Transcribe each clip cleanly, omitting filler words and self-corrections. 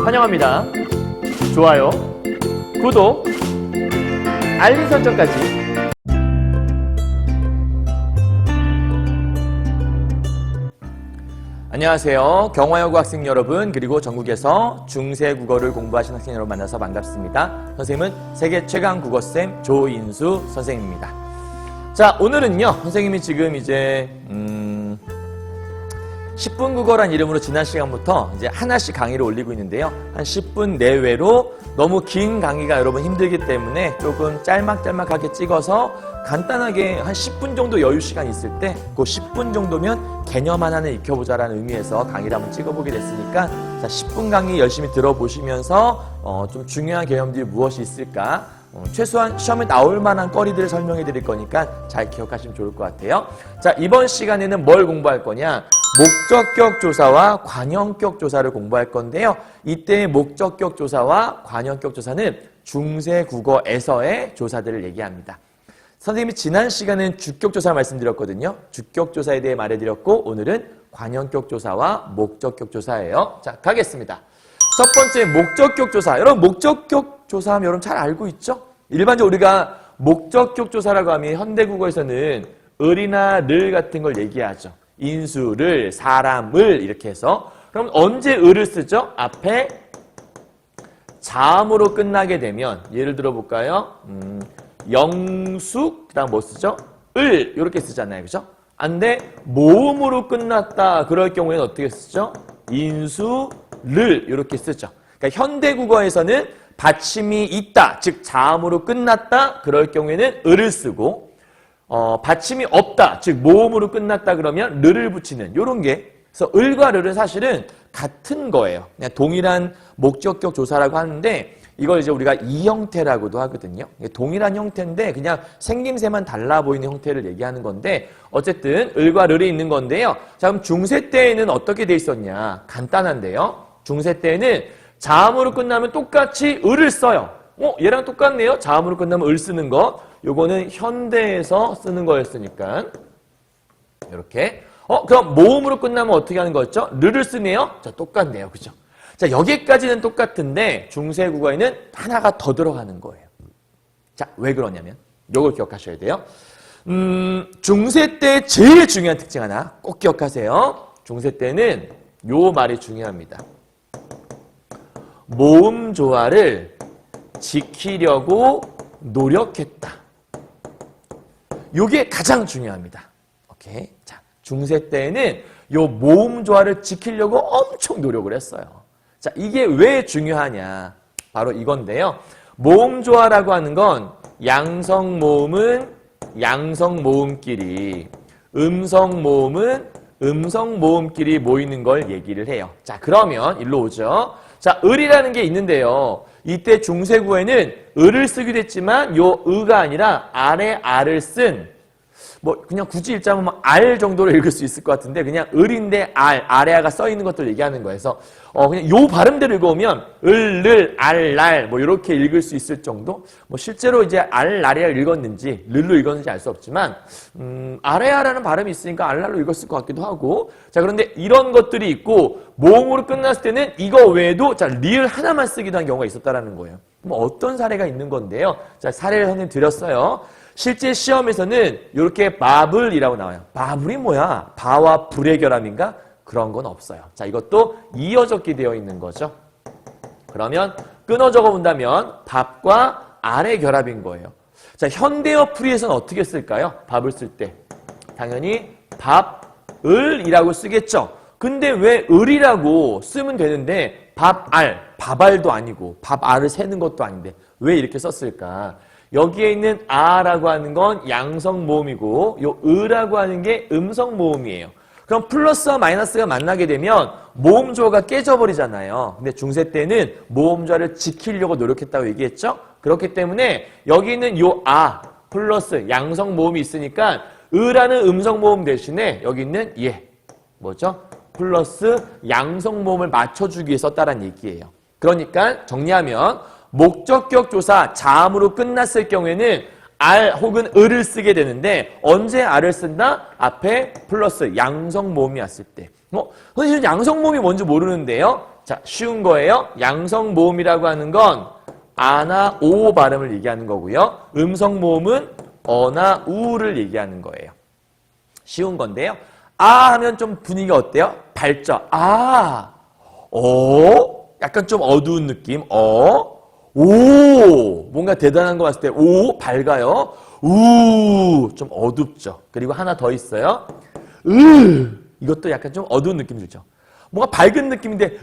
환영합니다. 좋아요, 구독, 알림 설정까지. 안녕하세요. 경화여고 학생 여러분, 그리고 전국에서 중세 국어를 공부하시는 학생 여러분 만나서 반갑습니다. 선생님은 세계 최강 국어쌤 조인수 선생님입니다. 자, 오늘은요, 선생님이 지금 이제 10분 국어란 이름으로 지난 시간부터 이제 하나씩 강의를 올리고 있는데요. 한 10분 내외로 너무 긴 강의가 여러분 힘들기 때문에 조금 짤막짤막하게 찍어서 간단하게 한 10분 정도 여유 시간 있을 때 그 10분 정도면 개념 하나는 익혀보자라는 의미에서 강의를 한번 찍어보게 됐으니까 자, 10분 강의 열심히 들어보시면서 좀 중요한 개념들이 무엇이 있을까 최소한 시험에 나올 만한 거리들을 설명해 드릴 거니까 잘 기억하시면 좋을 것 같아요. 자, 이번 시간에는 뭘 공부할 거냐? 목적격 조사와 관형격 조사를 공부할 건데요. 이때의 목적격 조사와 관형격 조사는 중세 국어에서의 조사들을 얘기합니다. 선생님이 지난 시간엔 주격 조사 말씀드렸거든요. 주격 조사에 대해 말해드렸고 오늘은 관형격 조사와 목적격 조사예요. 자, 가겠습니다. 첫 번째 목적격 조사. 여러분 목적격 조사하면 여러분 잘 알고 있죠? 일반적으로 우리가 목적격 조사라고 하면 현대국어에서는 을이나 를 같은 걸 얘기하죠. 인수를, 사람을 이렇게 해서. 그럼 언제 을을 쓰죠? 앞에 자음으로 끝나게 되면 예를 들어 볼까요? 영숙, 그 다음 뭐 쓰죠? 을 이렇게 쓰잖아요. 그죠? 안돼 모음으로 끝났다. 그럴 경우에는 어떻게 쓰죠? 인수, 를 이렇게 쓰죠. 그러니까 현대국어에서는 받침이 있다, 즉 자음으로 끝났다. 그럴 경우에는 을을 쓰고 받침이 없다, 즉 모음으로 끝났다 그러면 르를 붙이는 이런 게. 그래서 을과 르는 사실은 같은 거예요. 그냥 동일한 목적격 조사라고 하는데 이걸 이제 우리가 이 형태라고도 하거든요. 동일한 형태인데 그냥 생김새만 달라 보이는 형태를 얘기하는 건데 어쨌든 을과 르이 있는 건데요. 자, 그럼 중세 때에는 어떻게 돼 있었냐? 간단한데요. 중세 때에는 자음으로 끝나면 똑같이 을을 써요. 얘랑 똑같네요. 자음으로 끝나면 을 쓰는 거. 요거는 현대에서 쓰는 거였으니까 이렇게. 그럼 모음으로 끝나면 어떻게 하는 거였죠? 르를 쓰네요. 자, 똑같네요. 그죠? 자, 여기까지는 똑같은데 중세 국어에는 하나가 더 들어가는 거예요. 자, 왜 그러냐면 요걸 기억하셔야 돼요. 중세 때 제일 중요한 특징 하나 꼭 기억하세요. 중세 때는 요 말이 중요합니다. 모음 조화를 지키려고 노력했다. 요게 가장 중요합니다. 오케이. 자, 중세 때에는 요 모음 조화를 지키려고 엄청 노력을 했어요. 자, 이게 왜 중요하냐? 바로 이건데요. 모음 조화라고 하는 건 양성 모음은 양성 모음끼리, 음성 모음은 음성 모음끼리 모이는 걸 얘기를 해요. 자, 그러면 일로 오죠. 자, 을이라는 게 있는데요. 이때 중세구에는 을을 쓰기도 했지만 요 의가 아니라 아래 알을 쓴 그냥 굳이 읽자면 알 정도로 읽을 수 있을 것 같은데 그냥 을인데 아래아가 써 있는 것들 얘기하는 거예요. 그래서 그냥 요 발음대로 읽어오면 을, 알, 날 이렇게 읽을 수 있을 정도. 실제로 이제 알라리를 읽었는지 르로 읽었는지 알 수 없지만 아래아라는 발음이 있으니까 알랄로 읽었을 것 같기도 하고. 자, 그런데 이런 것들이 있고 모음으로 끝났을 때는 이거 외에도 자, 리을 하나만 쓰기도 한 경우가 있었다라는 거예요. 어떤 사례가 있는 건데요. 자, 사례를 선생님 드렸어요. 실제 시험에서는 이렇게 바블이라고 나와요. 바블이 뭐야? 바와 불의 결함인가? 그런 건 없어요. 자, 이것도 이어 적기 되어 있는 거죠. 그러면 끊어 적어 본다면 밥과 알의 결합인 거예요. 자, 현대어 풀이에서는 어떻게 쓸까요? 밥을 쓸 때. 당연히 밥을이라고 쓰겠죠. 근데 왜 을이라고 쓰면 되는데 밥알도 아니고 밥알을 세는 것도 아닌데 왜 이렇게 썼을까? 여기에 있는 아라고 하는 건 양성 모음이고 요 으라고 하는 게 음성 모음이에요. 그럼 플러스와 마이너스가 만나게 되면 모음 조화가 깨져버리잖아요. 근데 중세 때는 모음 조화를 지키려고 노력했다고 얘기했죠. 그렇기 때문에 여기 있는 요 플러스 양성 모음이 있으니까 으라는 음성 모음 대신에 여기 있는 뭐죠? 플러스 양성 모음을 맞춰주기 위해 썼다는 얘기예요. 그러니까 정리하면 목적격 조사 자음으로 끝났을 경우에는 알 혹은 을을 쓰게 되는데 언제 알을 쓴다? 앞에 플러스 양성 모음이 왔을 때. 선생님 양성 모음이 뭔지 모르는데요. 자, 쉬운 거예요. 양성 모음이라고 하는 건 아나 오 발음을 얘기하는 거고요. 음성 모음은 어나 우를 얘기하는 거예요. 쉬운 건데요. 아 하면 좀 분위기가 어때요? 밝죠? 아, 약간 좀 어두운 느낌. 오, 뭔가 대단한 거 봤을 때 오, 밝아요. 좀 어둡죠. 그리고 하나 더 있어요. 이것도 약간 좀 어두운 느낌 주죠. 뭔가 밝은 느낌인데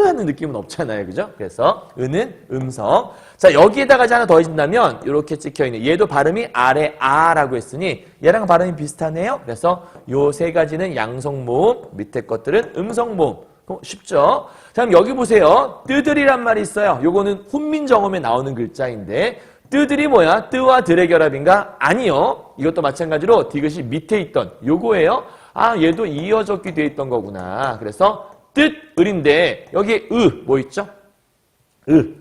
하는 느낌은 없잖아요. 그죠? 그래서 는 음성. 자, 여기에다가 하나 더해진다면 이렇게 찍혀있는 얘도 발음이 아래 아라고 했으니 얘랑 발음이 비슷하네요. 그래서 요 세 가지는 양성모음, 밑에 것들은 음성모음. 쉽죠? 자, 그럼 여기 보세요. 뜨들이란 말이 있어요. 요거는 훈민정음에 나오는 글자인데 뜨들이 뭐야? 뜨와 들의 결합인가? 아니요. 이것도 마찬가지로 디귿이 밑에 있던 요거예요. 아, 얘도 이어졌게 돼 있던 거구나. 그래서 뜻, 을인데 여기 뭐 있죠?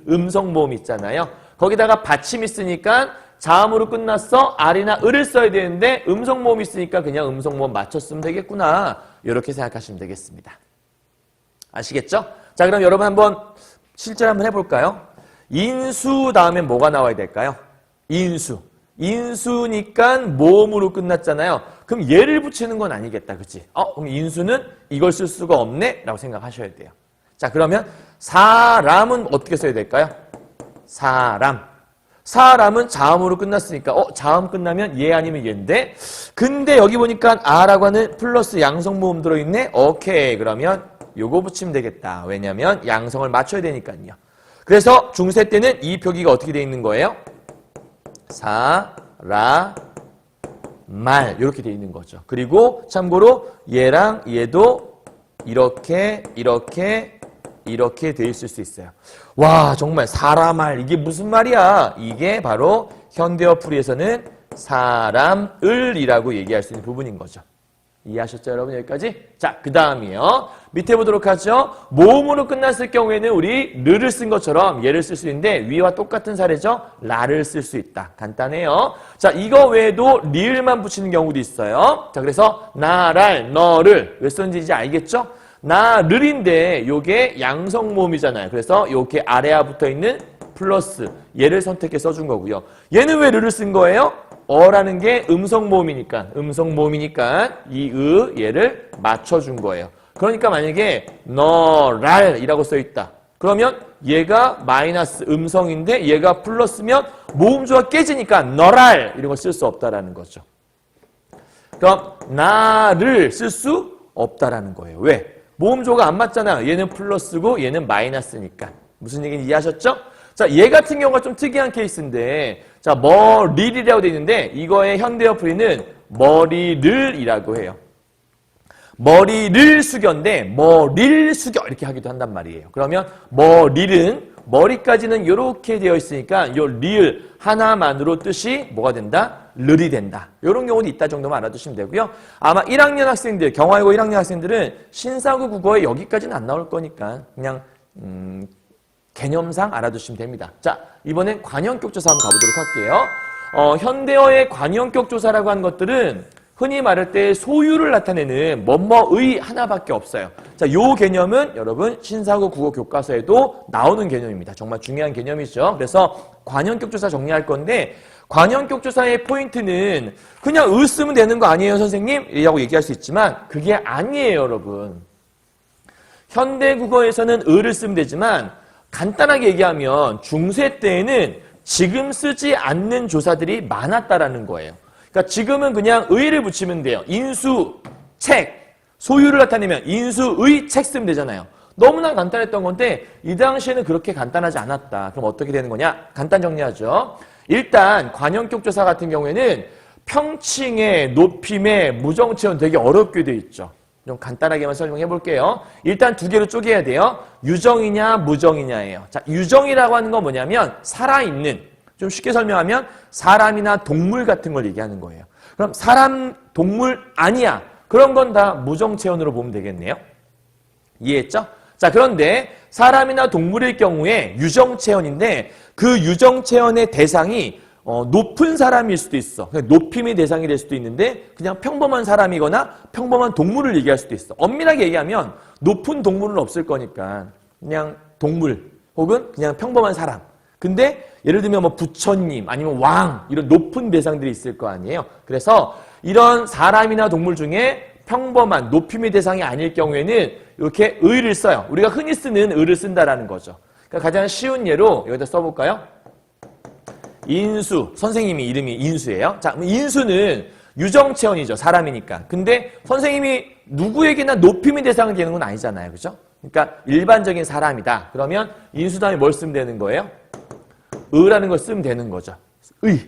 음성 모음 있잖아요. 거기다가 받침 있으니까 자음으로 끝났어. 알이나 을을 써야 되는데 음성 모음 있으니까 그냥 음성 모음 맞췄으면 되겠구나. 이렇게 생각하시면 되겠습니다. 아시겠죠? 자, 그럼 여러분 한번 실제로 한번 해볼까요? 인수 다음에 뭐가 나와야 될까요? 인수. 인수니까 모음으로 끝났잖아요. 그럼 얘를 붙이는 건 아니겠다. 그치? 그럼 인수는 이걸 쓸 수가 없네? 라고 생각하셔야 돼요. 자, 그러면 사람은 어떻게 써야 될까요? 사람. 사람은 자음으로 끝났으니까 자음 끝나면 얘 아니면 얘인데 근데 여기 보니까 아라고 하는 플러스 양성 모음 들어있네? 오케이. 그러면 요거 붙이면 되겠다. 왜냐면 양성을 맞춰야 되니까요. 그래서 중세 때는 이 표기가 어떻게 돼 있는 거예요? 사, 라, 말 이렇게 돼 있는 거죠. 그리고 참고로 얘랑 얘도 이렇게 돼 있을 수 있어요. 와, 정말 사람말 이게 무슨 말이야? 이게 바로 현대어 풀이에서는 사람을이라고 얘기할 수 있는 부분인 거죠. 이해하셨죠, 여러분? 여기까지? 자, 그 다음이요. 밑에 보도록 하죠. 모음으로 끝났을 경우에는 우리 르를 쓴 것처럼 얘를 쓸 수 있는데 위와 똑같은 사례죠. 라를 쓸 수 있다. 간단해요. 자, 이거 외에도 리을만 붙이는 경우도 있어요. 자, 그래서 나랄, 너를 왜 썼는지 이제 알겠죠? 나를인데 요게 양성 모음이잖아요. 그래서 요게 아래와 붙어있는 플러스 얘를 선택해 써준 거고요. 얘는 왜 르를 쓴 거예요? 어라는 게 음성 모음이니까 이 얘를 맞춰준 거예요. 그러니까 만약에 너랄이라고 써있다. 그러면 얘가 마이너스 음성인데 얘가 플러스면 모음조가 깨지니까 너랄 이런 걸 쓸 수 없다라는 거죠. 그럼 나를 쓸 수 없다라는 거예요. 왜? 모음조가 안 맞잖아요. 얘는 플러스고 얘는 마이너스니까. 무슨 얘기인지 이해하셨죠? 자, 얘 같은 경우가 좀 특이한 케이스인데 자, 머리이라고 되어 있는데 이거의 현대어 풀이는 머리를이라고 해요. 머리를 숙여인데 머리를 숙여 이렇게 하기도 한단 말이에요. 그러면 머리는 머리까지는 이렇게 되어 있으니까 요 리을 하나만으로 뜻이 뭐가 된다? 르이 된다. 이런 경우도 있다 정도만 알아두시면 되고요. 아마 1학년 학생들, 경화여고 1학년 학생들은 신사구 국어에 여기까지는 안 나올 거니까 그냥 개념상 알아두시면 됩니다. 자, 이번엔 관형격 조사 한번 가보도록 할게요. 현대어의 관형격 조사라고 하는 것들은 흔히 말할 때 소유를 나타내는 뭐뭐의 하나밖에 없어요. 자, 요 개념은 여러분 신사구 국어 교과서에도 나오는 개념입니다. 정말 중요한 개념이죠. 그래서 관형격 조사 정리할 건데 관형격 조사의 포인트는 그냥 을 쓰면 되는 거 아니에요, 선생님? 이라고 얘기할 수 있지만 그게 아니에요, 여러분. 현대 국어에서는 을을 쓰면 되지만 간단하게 얘기하면 중세 때에는 지금 쓰지 않는 조사들이 많았다라는 거예요. 그러니까 지금은 그냥 의를 붙이면 돼요. 인수, 책, 소유를 나타내면 인수의 책 쓰면 되잖아요. 너무나 간단했던 건데 이 당시에는 그렇게 간단하지 않았다. 그럼 어떻게 되는 거냐? 간단 정리하죠. 일단 관형격 조사 같은 경우에는 평칭에, 높임에, 무정체는 되게 어렵게 돼 있죠. 좀 간단하게만 설명해 볼게요. 일단 두 개로 쪼개야 돼요. 유정이냐 무정이냐예요. 자, 유정이라고 하는 건 뭐냐면 살아있는, 좀 쉽게 설명하면 사람이나 동물 같은 걸 얘기하는 거예요. 그럼 사람, 동물 아니야. 그런 건 다 무정체언으로 보면 되겠네요. 이해했죠? 자, 그런데 사람이나 동물일 경우에 유정체언인데 그 유정체언의 대상이 높은 사람일 수도 있어. 높임의 대상이 될 수도 있는데 그냥 평범한 사람이거나 평범한 동물을 얘기할 수도 있어. 엄밀하게 얘기하면 높은 동물은 없을 거니까 그냥 동물 혹은 그냥 평범한 사람. 근데 예를 들면 뭐 부처님 아니면 왕 이런 높은 대상들이 있을 거 아니에요. 그래서 이런 사람이나 동물 중에 평범한 높임의 대상이 아닐 경우에는 이렇게 의를 써요. 우리가 흔히 쓰는 의를 쓴다라는 거죠. 그러니까 가장 쉬운 예로 여기다 써볼까요? 인수. 선생님이 이름이 인수예요. 자, 인수는 유정체언이죠. 사람이니까. 근데 선생님이 누구에게나 높임의 대상이 되는 건 아니잖아요. 그죠? 그러니까 일반적인 사람이다. 그러면 인수 다음에 뭘 쓰면 되는 거예요? 의라는 걸 쓰면 되는 거죠. 의.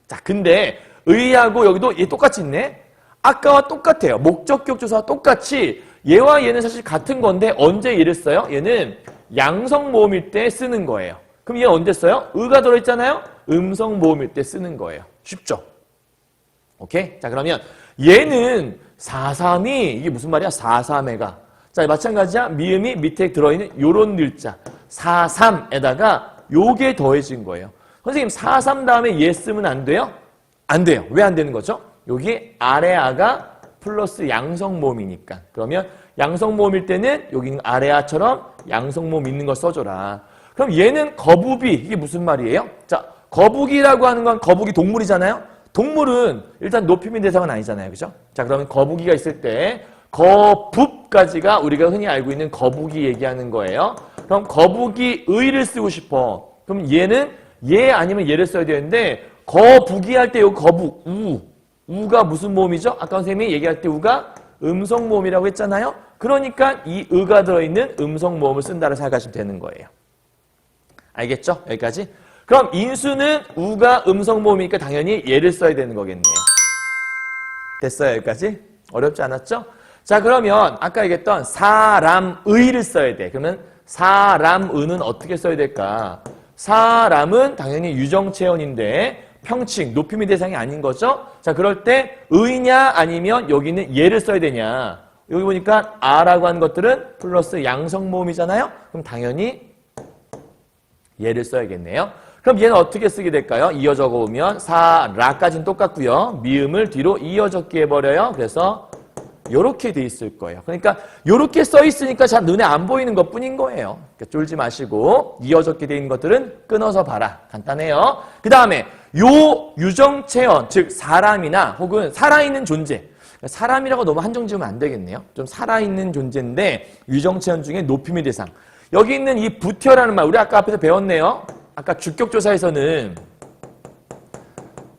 자, 근데 의하고 여기도 얘 똑같이 있네. 아까와 똑같아요. 목적격 조사와 똑같이 얘와 얘는 사실 같은 건데 언제 얘를 써요? 얘는 양성 모음일 때 쓰는 거예요. 그럼 얘 언제 써요? 의가 들어있잖아요. 음성 모음일 때 쓰는 거예요. 쉽죠? 오케이? 자, 그러면 얘는 4-3이 이게 무슨 말이야? 4-3애가. 자, 마찬가지야. 미음이 밑에 들어있는 요런 글자 4-3에다가 요게 더해진 거예요. 선생님 4-3 다음에 얘 쓰면 안 돼요? 안 돼요. 왜 안 되는 거죠? 여기 아래아가 플러스 양성모음이니까. 그러면 양성모음일 때는 여기 아래아처럼 양성모음 있는 거 써줘라. 그럼 얘는 거북이. 이게 무슨 말이에요? 자, 거북이라고 하는 건 거북이 동물이잖아요. 동물은 일단 높임의 대상은 아니잖아요. 그죠? 자, 그러면 거북이가 있을 때 거북까지가 우리가 흔히 알고 있는 거북이 얘기하는 거예요. 그럼 거북이 의를 쓰고 싶어. 그럼 얘는 얘 아니면 얘를 써야 되는데 거북이 할 때 요 거북 우가 무슨 모음이죠? 아까 선생님이 얘기할 때 우가 음성 모음이라고 했잖아요. 그러니까 이 의가 들어있는 음성 모음을 쓴다고 생각하시면 되는 거예요. 알겠죠? 여기까지. 그럼 인수는 우가 음성 모음이니까 당연히 얘를 써야 되는 거겠네요. 됐어요? 여기까지? 어렵지 않았죠? 자, 그러면 아까 얘기했던 사람의를 써야 돼. 그러면 사람의는 어떻게 써야 될까? 사람은 당연히 유정체언인데 평칭, 높임의 대상이 아닌 거죠? 자, 그럴 때 의냐 아니면 여기는 얘를 써야 되냐? 여기 보니까 아라고 하는 것들은 플러스 양성모음이잖아요? 그럼 당연히 얘를 써야겠네요. 그럼 얘는 어떻게 쓰게 될까요? 이어 적어보면 사라까지는 똑같고요. 미음을 뒤로 이어 적게 해버려요. 그래서 요렇게 돼 있을 거예요. 그러니까 요렇게 써 있으니까 잘 눈에 안 보이는 것뿐인 거예요. 그러니까 쫄지 마시고 이어 적게 돼 있는 것들은 끊어서 봐라. 간단해요. 그 다음에 요 유정체언, 즉 사람이나 혹은 살아있는 존재. 사람이라고 너무 한정 지으면 안 되겠네요. 좀 살아있는 존재인데 유정체언 중에 높임의 대상. 여기 있는 이 부텨라는 말 우리 아까 앞에서 배웠네요. 아까 주격조사에서는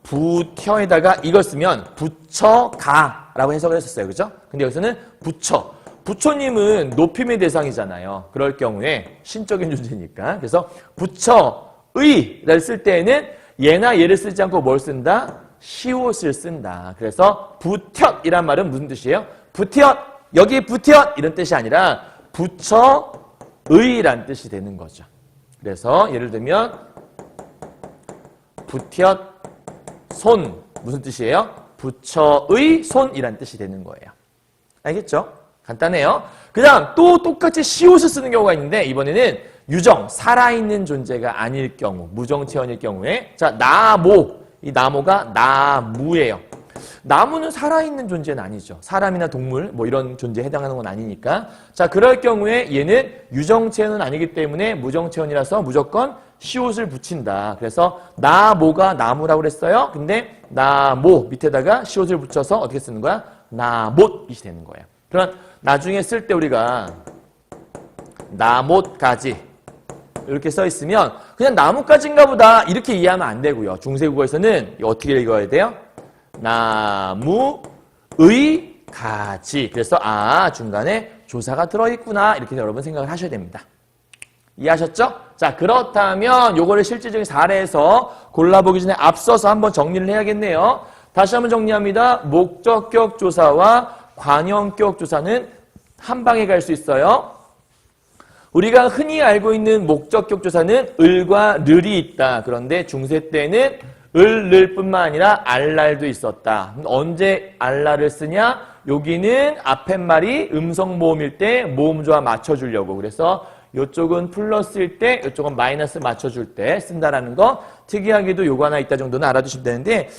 부텨에다가 이걸 쓰면 부처가라고 해석을 했었어요. 그죠? 근데 여기서는 부처. 부처님은 높임의 대상이잖아요. 그럴 경우에 신적인 존재니까. 그래서 부처의를 쓸 때에는 얘나 얘를 쓰지 않고 뭘 쓴다? 시옷을 쓴다. 그래서 부텄이란 말은 무슨 뜻이에요? 부텄, 여기 부텄 이런 뜻이 아니라 부처의란 뜻이 되는 거죠. 그래서 예를 들면 부텄 손 무슨 뜻이에요? 부처의 손이란 뜻이 되는 거예요. 알겠죠? 간단해요. 그 다음 또 똑같이 시옷을 쓰는 경우가 있는데 이번에는 유정, 살아있는 존재가 아닐 경우, 무정체언일 경우에 자 나모, 이 나모가 나무예요. 나무는 살아있는 존재는 아니죠. 사람이나 동물 뭐 이런 존재에 해당하는 건 아니니까 자 그럴 경우에 얘는 유정체언은 아니기 때문에 무정체언이라서 무조건 시옷을 붙인다. 그래서 나모가 나무라고 그랬어요. 근데 나모 밑에다가 시옷을 붙여서 어떻게 쓰는 거야? 나못이 되는 거예요. 그럼 나중에 쓸 때 우리가 나못가지 이렇게 써 있으면 그냥 나뭇가지인가 보다 이렇게 이해하면 안 되고요. 중세국어에서는 어떻게 읽어야 돼요? 나무의 가지. 그래서 중간에 조사가 들어있구나 이렇게 여러분 생각을 하셔야 됩니다. 이해하셨죠? 자, 그렇다면 요거를 실질적인 사례에서 골라보기 전에 앞서서 한번 정리를 해야겠네요. 다시 한번 정리합니다. 목적격 조사와 관형격 조사는 한 방에 갈 수 있어요. 우리가 흔히 알고 있는 목적격 조사는 을과 를이 있다. 그런데 중세 때는 을, 를뿐만 아니라 알랄도 있었다. 언제 알랄을 쓰냐? 여기는 앞에 말이 음성 모음일 때 모음조화 맞춰주려고. 그래서 이쪽은 플러스일 때, 이쪽은 마이너스 맞춰줄 때 쓴다라는 거. 특이하게도 요거 하나 있다 정도는 알아두시면 되는데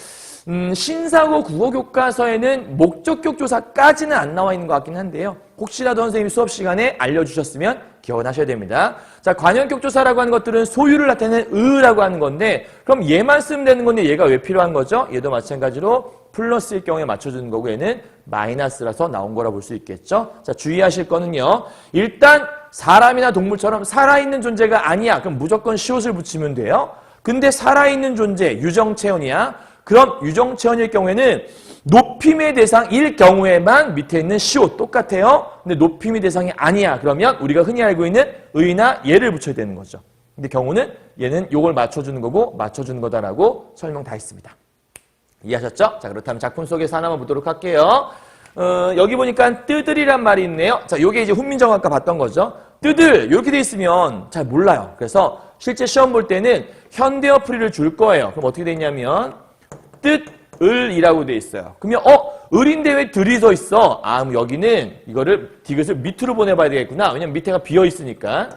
신사고 국어교과서에는 목적격 조사까지는 안 나와 있는 것 같긴 한데요. 혹시라도 선생님이 수업 시간에 알려주셨으면 기억하셔야 됩니다. 자, 관형격 조사라고 하는 것들은 소유를 나타내는 의라고 하는 건데 그럼 얘만 쓰면 되는 건데 얘가 왜 필요한 거죠? 얘도 마찬가지로 플러스일 경우에 맞춰주는 거고 얘는 마이너스라서 나온 거라 볼 수 있겠죠. 자, 주의하실 거는요. 일단 사람이나 동물처럼 살아있는 존재가 아니야. 그럼 무조건 시옷을 붙이면 돼요. 근데 살아있는 존재, 유정체언이야. 그럼 유정체언일 경우에는 높임의 대상일 경우에만 밑에 있는 시옷 똑같아요. 근데 높임의 대상이 아니야. 그러면 우리가 흔히 알고 있는 의나 예를 붙여야 되는 거죠. 근데 경우는 얘는 요걸 맞춰주는 거고 맞춰주는 거다라고 설명 다 했습니다. 이해하셨죠? 자, 그렇다면 작품 속에서 하나만 보도록 할게요. 여기 보니까 뜨들이란 말이 있네요. 자, 요게 이제 훈민정음 아까 봤던 거죠. 뜨들 이렇게 돼 있으면 잘 몰라요. 그래서 실제 시험 볼 때는 현대어 풀이를 줄 거예요. 그럼 어떻게 돼 있냐면 뜻을이라고 돼 있어요. 그러면 을인데 왜 들이 서 있어? 아, 그럼 여기는 이거를 디귿을 밑으로 보내봐야 되겠구나. 왜냐면 밑에가 비어 있으니까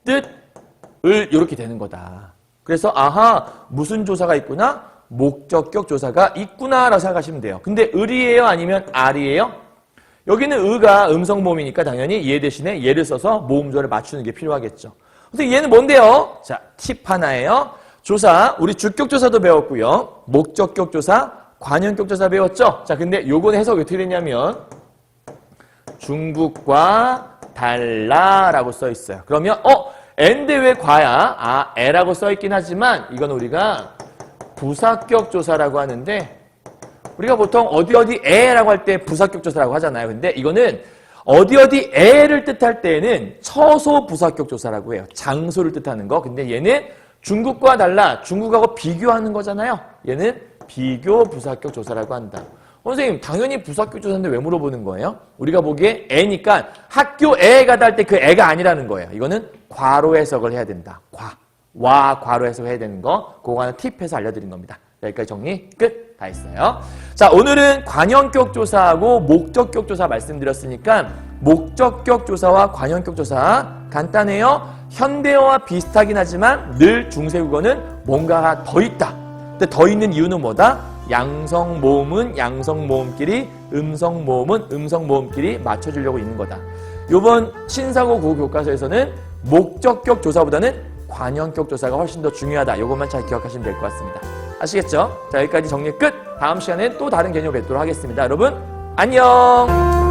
뜻을 이렇게 되는 거다. 그래서 아하 무슨 조사가 있구나? 목적격 조사가 있구나라고 생각하시면 돼요. 근데 을이에요? 아니면 알이에요? 여기는 의가 음성 모음이니까 당연히 얘 대신에 얘를 써서 모음조를 맞추는 게 필요하겠죠. 그래서 얘는 뭔데요? 자, 팁 하나예요. 조사, 우리 주격 조사도 배웠고요. 목적격 조사, 관형격 조사 배웠죠? 자, 근데 요건 해석이 어떻게 되냐면 중국과 달라라고 써 있어요. 그러면 애인데 왜 과야? 아, 애라고 써 있긴 하지만 이건 우리가 부사격 조사라고 하는데 우리가 보통 어디 애라고 할 때 부사격 조사라고 하잖아요. 근데 이거는 어디 애를 뜻할 때에는 처소 부사격 조사라고 해요. 장소를 뜻하는 거. 근데 얘는 중국과 달라 중국하고 비교하는 거잖아요. 얘는 비교 부사격 조사라고 한다. 선생님 당연히 부사격 조사인데 왜 물어보는 거예요? 우리가 보기에 애니까 학교에 가다 할 때 그 애가 아니라는 거예요. 이거는 과로 해석을 해야 된다. 과로 해석해야 되는 거 그거 하나 팁해서 알려드린 겁니다. 여기까지 정리 끝. 다 했어요. 자, 오늘은 관형격 조사하고 목적격 조사 말씀드렸으니까 목적격 조사와 관형격 조사 간단해요. 현대어와 비슷하긴 하지만 늘 중세국어는 뭔가가 더 있다. 근데 더 있는 이유는 뭐다? 양성모음은 양성모음끼리, 음성모음은 음성모음끼리 맞춰주려고 있는 거다. 이번 신사고 국어교과서에서는 목적격 조사보다는 관형격 조사가 훨씬 더 중요하다. 이것만 잘 기억하시면 될 것 같습니다. 아시겠죠? 자, 여기까지 정리 끝. 다음 시간엔 또 다른 개념 뵙도록 하겠습니다. 여러분, 안녕!